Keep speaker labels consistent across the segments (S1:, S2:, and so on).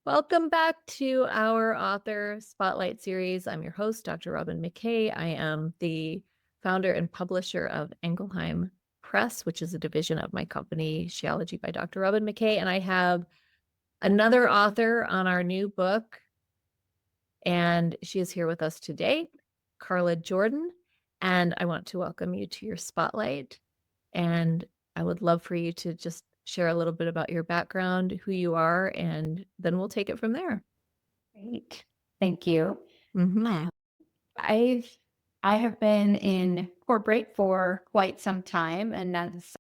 S1: Welcome back to our author spotlight series. I'm your host, Dr. Robyn McKay. I am the founder and publisher of Engelheim Press, which is a division of my company, Sheology by Dr. Robyn McKay. And I have another author on our new book, and she is here with us today, Karla Jordan. And I want to welcome you to your spotlight. And I would love for you to just share a little bit about your background, who you are, and then we'll take it from there.
S2: Great. Thank you.
S1: Mhm.
S2: I've I have been in corporate for quite some time, and that's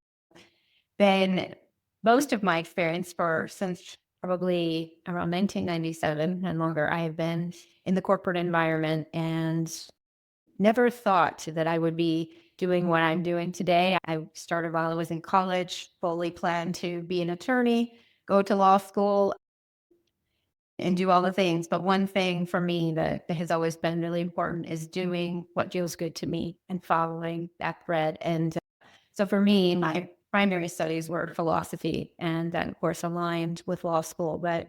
S2: been most of my experience for since probably around 1997 and longer. I have been in the corporate environment and never thought that I would be doing what I'm doing today. I started while I was in college, fully planned to be an attorney, go to law school, and do all the things. But one thing for me that has always been really important is doing what feels good to me and following that thread. And so for me, my primary studies were philosophy, and that, of course, aligned with law school. But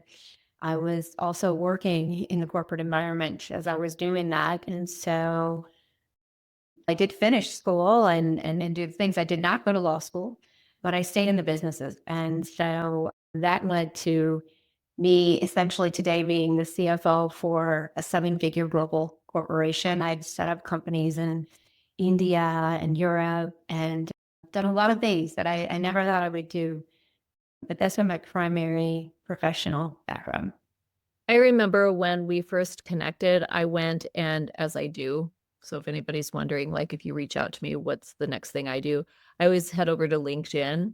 S2: I was also working in the corporate environment as I was doing that. And so I did finish school and do things. I did not go to law school, but I stayed in the businesses. And so that led to me essentially today being the CFO for a 7-figure global corporation. I've set up companies in India and Europe and done a lot of things that I never thought I would do. But that's been my primary professional background.
S1: I remember when we first connected, I went and as I do, so if anybody's wondering, like if you reach out to me, what's the next thing I do? I always head over to LinkedIn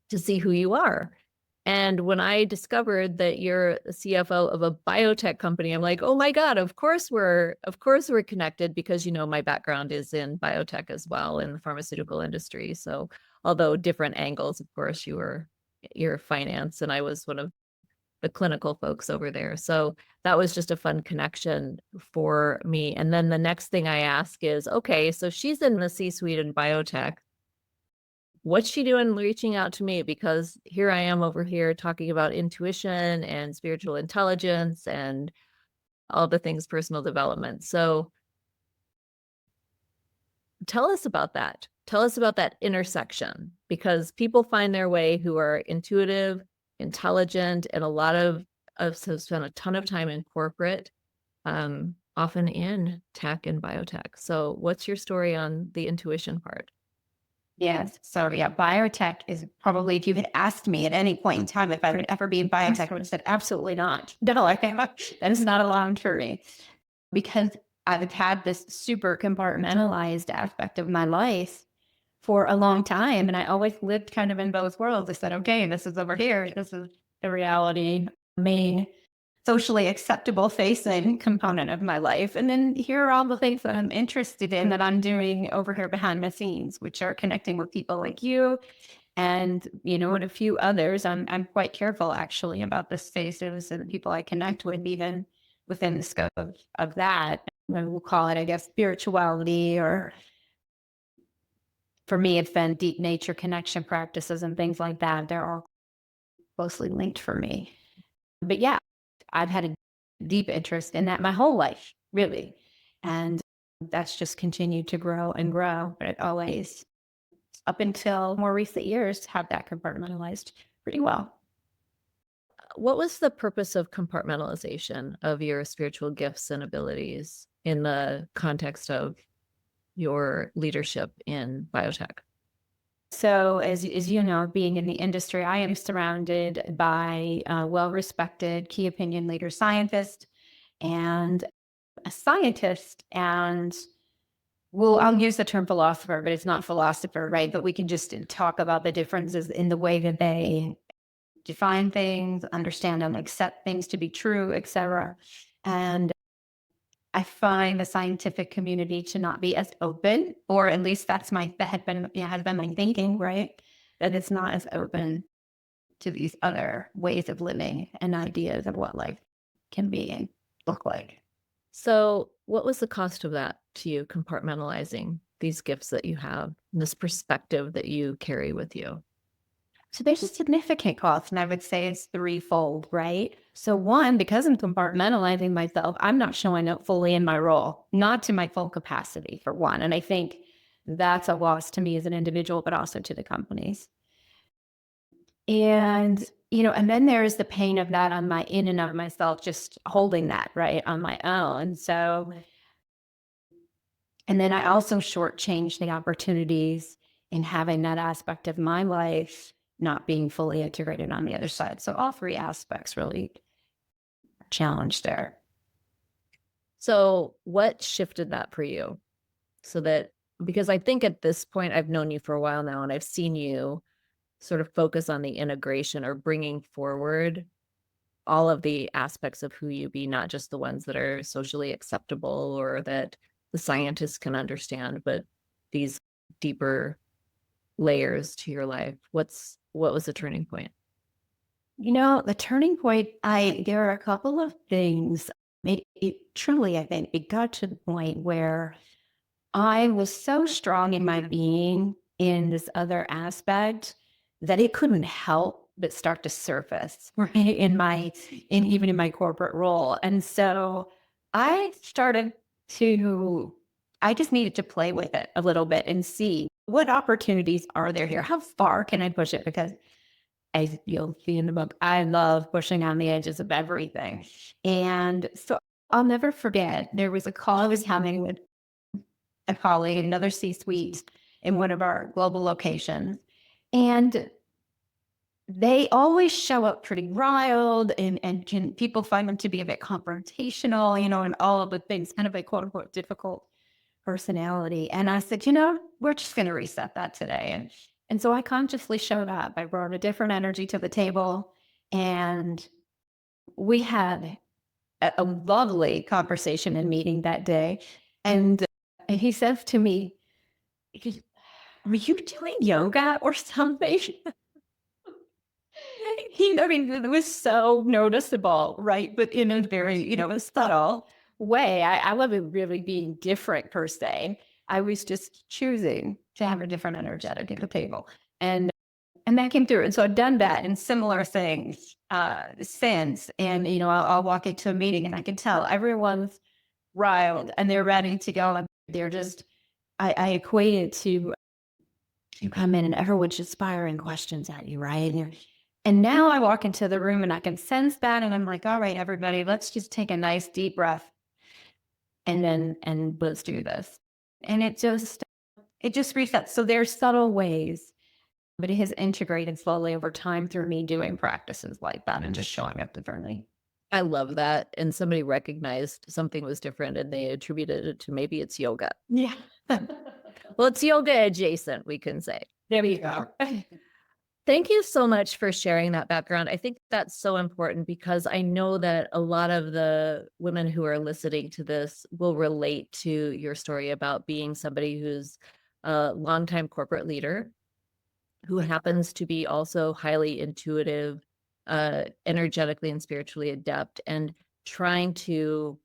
S1: to see who you are. And when I discovered that you're the CFO of a biotech company, I'm like, oh my God, of course we're connected because my background is in biotech as well in the pharmaceutical industry. So although different angles, of course, you're finance and I was one of the clinical folks over there. So that was just a fun connection for me. And then the next thing I ask is, okay, so she's in the C-suite in biotech. What's she doing reaching out to me? Because here I am over here talking about intuition and spiritual intelligence and all the things personal development. So tell us about that. Tell us about that intersection because people find their way who are intuitive, intelligent, and a lot of us have spent a ton of time in corporate, often in tech and biotech. So what's your story on the intuition part?
S2: Yes. So yeah, biotech is probably, if you had asked me at any point in time if I would ever be in biotech, I would have said, absolutely not. No, that is not allowed for me because I've had this super compartmentalized aspect of my life for a long time. And I always lived kind of in both worlds. I said, okay, this is over here. This is the reality, main socially acceptable facing component of my life. And then here are all the things that I'm interested in that I'm doing over here behind the scenes, which are connecting with people like you and, and a few others. I'm quite careful actually about the spaces and the people I connect with, even within the scope of that. And we'll call it, I guess, spirituality, or for me, it's been deep nature connection practices and things like that. They're all closely linked for me. But yeah, I've had a deep interest in that my whole life, really. And that's just continued to grow and grow. But it always, up until more recent years, have that compartmentalized pretty well.
S1: What was the purpose of compartmentalization of your spiritual gifts and abilities in the context of your leadership in biotech?
S2: So, as you know, being in the industry, I am surrounded by well-respected key opinion leader scientists and a scientist. And I'll use the term philosopher, but it's not philosopher, right? But we can just talk about the differences in the way that they define things, understand them, accept things to be true, etc. And I find the scientific community to not be as open, or at least that has been my thinking, right? That it's not as open to these other ways of living and ideas of what life can be and look like.
S1: So, what was the cost of that to you, compartmentalizing these gifts that you have, and this perspective that you carry with you?
S2: So there's a significant cost, and I would say it's threefold, right? So one, because I'm compartmentalizing myself, I'm not showing up fully in my role, not to my full capacity, for one. And I think that's a loss to me as an individual, but also to the companies. And, and then there's the pain of that on my in and of myself, just holding that, right, on my own. So, and then I also shortchange the opportunities in having that aspect of my life not being fully integrated on the other side. So all three aspects really challenged there.
S1: So, what shifted that for you? So that, because I think at this point, I've known you for a while now, and I've seen you sort of focus on the integration or bringing forward all of the aspects of who you be, not just the ones that are socially acceptable or that the scientists can understand, but these deeper layers to your life. What was the turning point?
S2: The turning point, there are a couple of things. Truly, I think it got to the point where I was so strong in my being in this other aspect that it couldn't help but start to surface, right, even in my corporate role. And so I started to I just needed to play with it a little bit and see what opportunities are there here. How far can I push it? Because as you'll see in the book, I love pushing on the edges of everything. And so I'll never forget, there was a call I was having with a colleague, another C-suite in one of our global locations. And they always show up pretty riled and people find them to be a bit confrontational, and all of the things, kind of a quote unquote difficult personality. And I said, we're just going to reset that today. And so I consciously showed up. I brought a different energy to the table, and we had a lovely conversation and meeting that day. And he says to me, "Are you doing yoga or something?" It was so noticeable, right? But in a very, subtle way. I wasn't really being different per se. I was just choosing to have a different energetic at the table. And that came through. And so I've done that and similar things since. And, I'll walk into a meeting and I can tell everyone's riled and they're ready to go. And they're just, I equate it to you come in and everyone's just firing questions at you, right? And now I walk into the room and I can sense that. And I'm like, all right, everybody, let's just take a nice deep breath and let's do this. And it just resets. So there's subtle ways, but it has integrated slowly over time through me doing practices like that and just showing up differently.
S1: I love that. And somebody recognized something was different and they attributed it to maybe it's yoga.
S2: Yeah.
S1: Well, it's yoga adjacent, we can say.
S2: There you go.
S1: Thank you so much for sharing that background. I think that's so important because I know that a lot of the women who are listening to this will relate to your story about being somebody who's a longtime corporate leader who happens to be also highly intuitive, energetically and spiritually adept, and trying to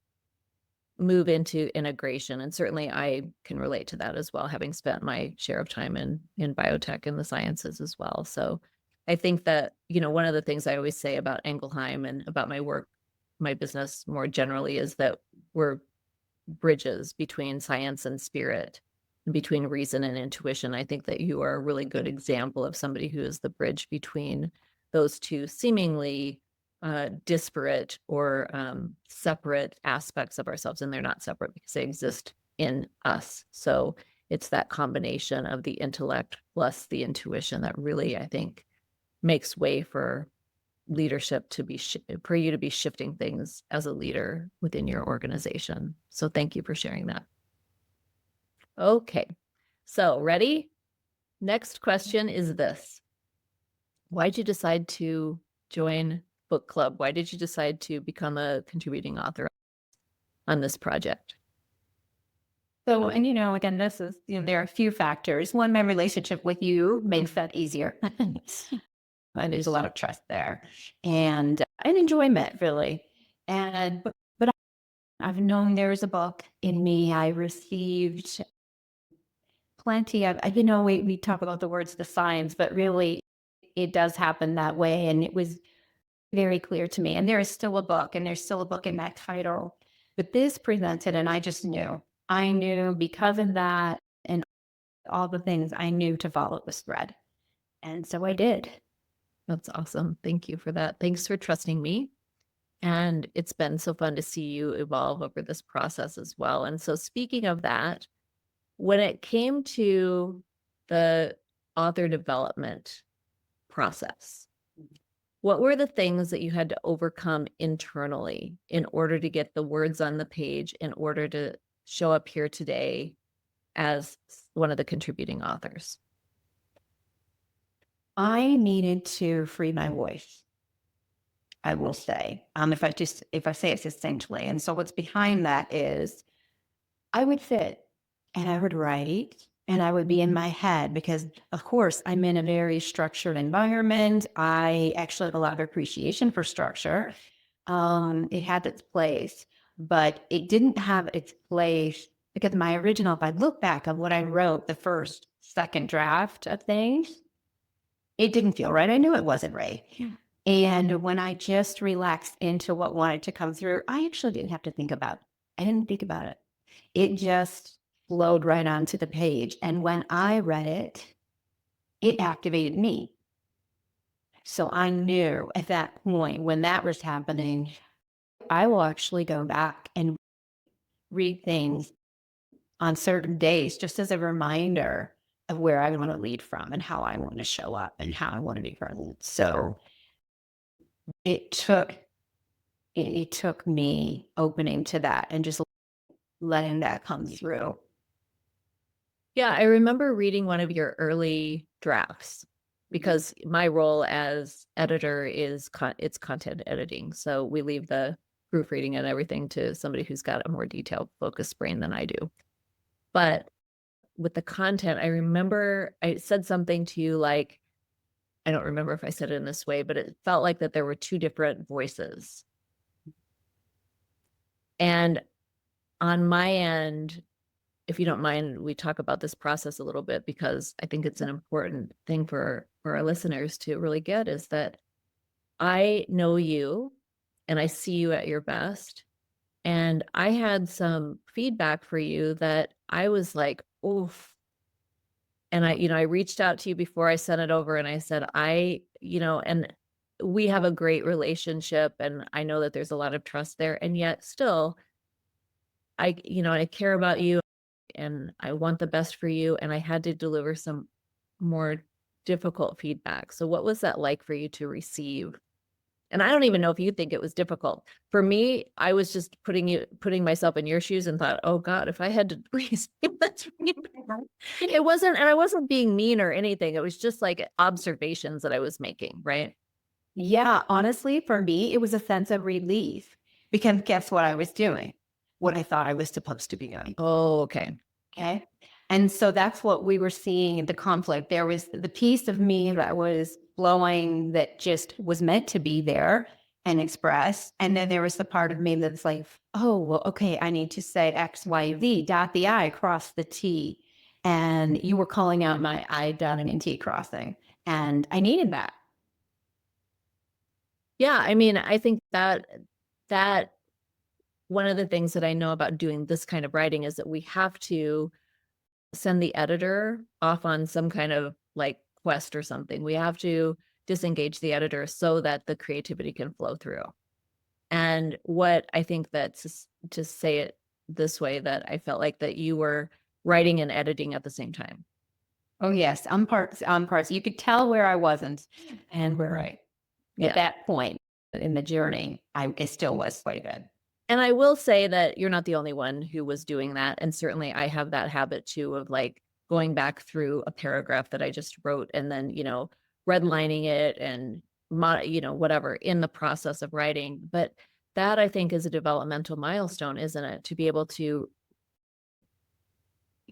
S1: move into integration. And certainly I can relate to that as well, having spent my share of time in biotech and the sciences as well. So I think that, one of the things I always say about Engelheim and about my work, my business more generally, is that we're bridges between science and spirit, and between reason and intuition. I think that you are a really good example of somebody who is the bridge between those two seemingly disparate or separate aspects of ourselves, and they're not separate because they exist in us. So it's that combination of the intellect plus the intuition that really, I think, makes way for leadership to be for you to be shifting things as a leader within your organization. So thank you for sharing that. Okay, so ready? Next question is this. Why'd you decide to join book club? Why did you decide to become a contributing author on this project?
S2: So, and again, this is, there are a few factors. One, my relationship with you makes that easier. And there's a lot of trust there and enjoyment, really. But I've known there's a book in me. I received plenty of, we talk about the words, the signs, but really it does happen that way. And it was very clear to me. And there is still a book, and there's still a book in that title. But this presented, and I just knew. I knew because of that and all the things, I knew to follow this thread. And so I did.
S1: That's awesome. Thank you for that. Thanks for trusting me. And it's been so fun to see you evolve over this process as well. And so, speaking of that, when it came to the author development process, what were the things that you had to overcome internally in order to get the words on the page, in order to show up here today as one of the contributing authors?
S2: I needed to free my voice, I will say. If I say it succinctly. And so what's behind that is I would sit and I would write and I would be in my head because, of course, I'm in a very structured environment. I actually have a lot of appreciation for structure. It had its place, but it didn't have its place because my original, if I look back on what I wrote, the first, second draft of things, it didn't feel right. I knew it wasn't right. Yeah. And when I just relaxed into what wanted to come through, I actually didn't have to think about it. I didn't think about it. It just flowed right onto the page. And when I read it, it activated me. So I knew at that point when that was happening, I will actually go back and read things on certain days just as a reminder of where I want to lead from and how I want to show up and how I want to be present. So it took it took me opening to that and just letting that come through.
S1: Yeah, I remember reading one of your early drafts because my role as editor is it's content editing. So we leave the proofreading and everything to somebody who's got a more detailed focused brain than I do. But with the content, I remember I said something to you like, I don't remember if I said it in this way, but it felt like that there were two different voices. And on my end, if you don't mind, we talk about this process a little bit because I think it's an important thing for our listeners to really get is that I know you and I see you at your best. And I had some feedback for you that I was like, oof. And I reached out to you before I sent it over and I said, and we have a great relationship and I know that there's a lot of trust there. And yet still, I care about you and I want the best for you. And I had to deliver some more difficult feedback. So what was that like for you to receive? And I don't even know if you think it was difficult. For me, I was just putting myself in your shoes and thought, oh God, if I had to receive that feedback. It wasn't, and I wasn't being mean or anything. It was just like observations that I was making, right?
S2: Yeah, honestly, for me, it was a sense of relief because guess what I was doing? What I thought I was supposed to be doing.
S1: Oh, okay.
S2: Okay. And so that's what we were seeing the conflict. There was the piece of me that was flowing that just was meant to be there and express. And then there was the part of me that's like, oh, well, okay, I need to say X, Y, Z, dot the I, cross the T. And you were calling out my I dotting and T crossing. And I needed that.
S1: Yeah, I mean, I think that one of the things that I know about doing this kind of writing is that we have to send the editor off on some kind of like quest or something. We have to disengage the editor so that the creativity can flow through. And what I think that's to say it this way, that I felt like that you were writing and editing at the same time.
S2: Oh, yes. On parts. You could tell where I wasn't and where I,
S1: Yeah.
S2: at that point in the journey, it still was quite good.
S1: And I will say that you're not the only one who was doing that. And certainly I have that habit too of like going back through a paragraph that I just wrote and then, redlining it and, whatever in the process of writing. But that I think is a developmental milestone, isn't it? To be able to,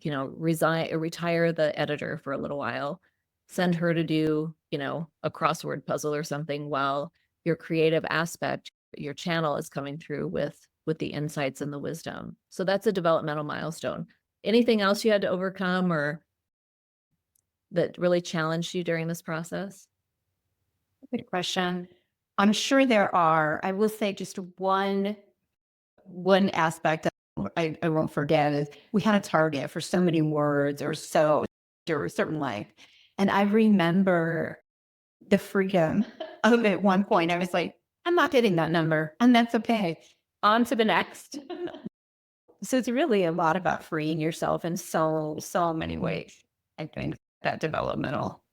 S1: retire the editor for a little while, send her to do, a crossword puzzle or something while your creative aspect, your channel is coming through with the insights and the wisdom. So that's a developmental milestone. Anything else you had to overcome or that really challenged you during this process?
S2: Good question. I'm sure there are. I will say just one aspect that I won't forget is we had a target for so many words or so or a certain length. And I remember the freedom of at one point. I was like, I'm not hitting that number, and that's okay. On to the next. So it's really a lot about freeing yourself in so many ways. I think that developmental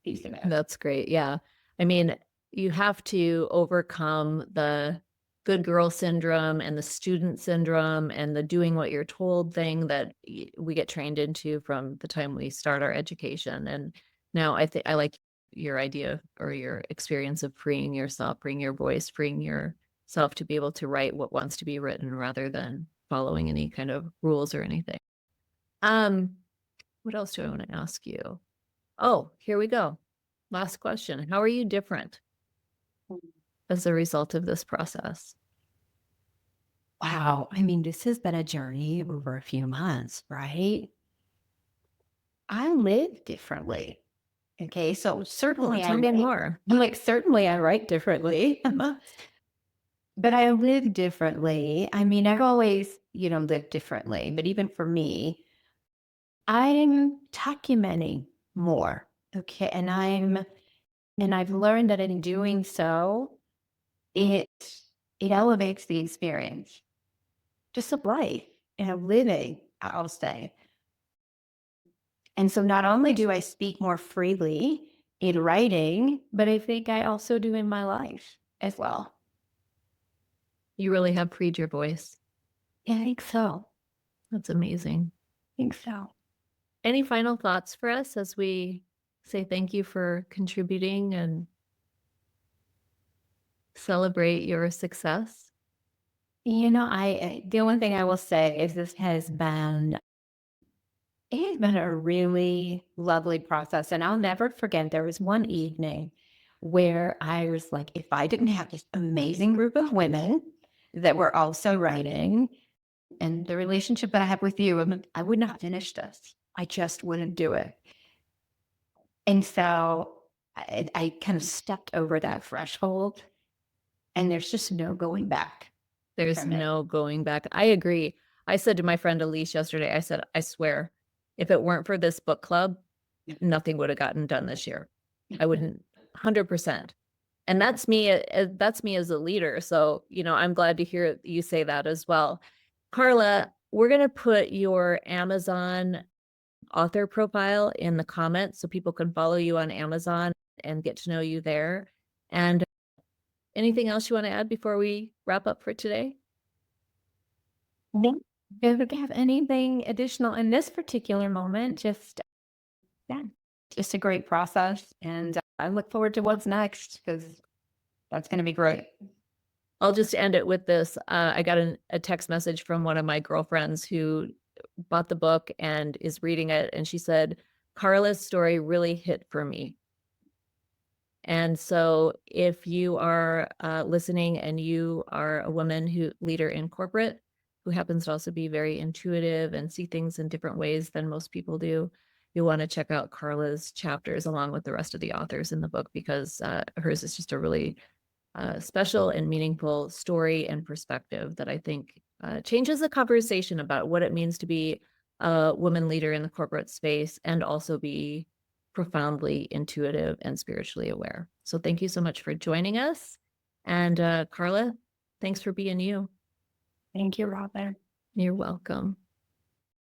S2: piece of it.
S1: That's great. Yeah. I mean, you have to overcome the good girl syndrome and the student syndrome and the doing what you're told thing that we get trained into from the time we start our education. And now I think I like your idea or your experience of freeing yourself, freeing your voice, freeing yourself to be able to write what wants to be written rather than following any kind of rules or anything. What else do I want to ask you? Oh, here we go. Last question. How are you different as a result of this process?
S2: Wow. I mean, this has been a journey over a few months, right? I live differently. Okay. So certainly
S1: Tell me more.
S2: certainly I write differently, but I live differently. I mean, I've always, lived differently, but even for me, I'm documenting more. Okay. And I've learned that in doing so, it, it elevates the experience just of life and of living, I'll say. And so not only do I speak more freely in writing, but I think I also do in my life as well.
S1: You really have freed your voice.
S2: Yeah, I think so.
S1: That's amazing.
S2: I think so.
S1: Any final thoughts for us as we say thank you for contributing and celebrate your success?
S2: The only thing I will say is it has been a really lovely process. And I'll never forget, there was one evening where I was like, if I didn't have this amazing group of women that were also writing and the relationship that I have with you, I would not finish this. I just wouldn't do it. And so I kind of stepped over that threshold, and there's just no going back.
S1: There's no going back. I agree. I said to my friend Elise yesterday, I said, I swear, if it weren't for this book club, nothing would have gotten done this year. I wouldn't, 100%. And that's me as a leader. So, I'm glad to hear you say that as well. Karla, we're going to put your Amazon author profile in the comments so people can follow you on Amazon and get to know you there. And anything else you want to add before we wrap up for today?
S2: No, don't have anything additional in this particular moment. Just a great process, and I look forward to what's next because that's going to be great.
S1: I'll just end it with this. I got a text message from one of my girlfriends who bought the book and is reading it. And she said, Karla's story really hit for me. And so if you are listening and you are a woman leader in corporate, who happens to also be very intuitive and see things in different ways than most people do, you'll want to check out Karla's chapters along with the rest of the authors in the book, because hers is just a really special and meaningful story and perspective that I think changes the conversation about what it means to be a woman leader in the corporate space and also be profoundly intuitive and spiritually aware. So thank you so much for joining us. And Karla, thanks for being you.
S2: Thank you, Robyn.
S1: You're welcome.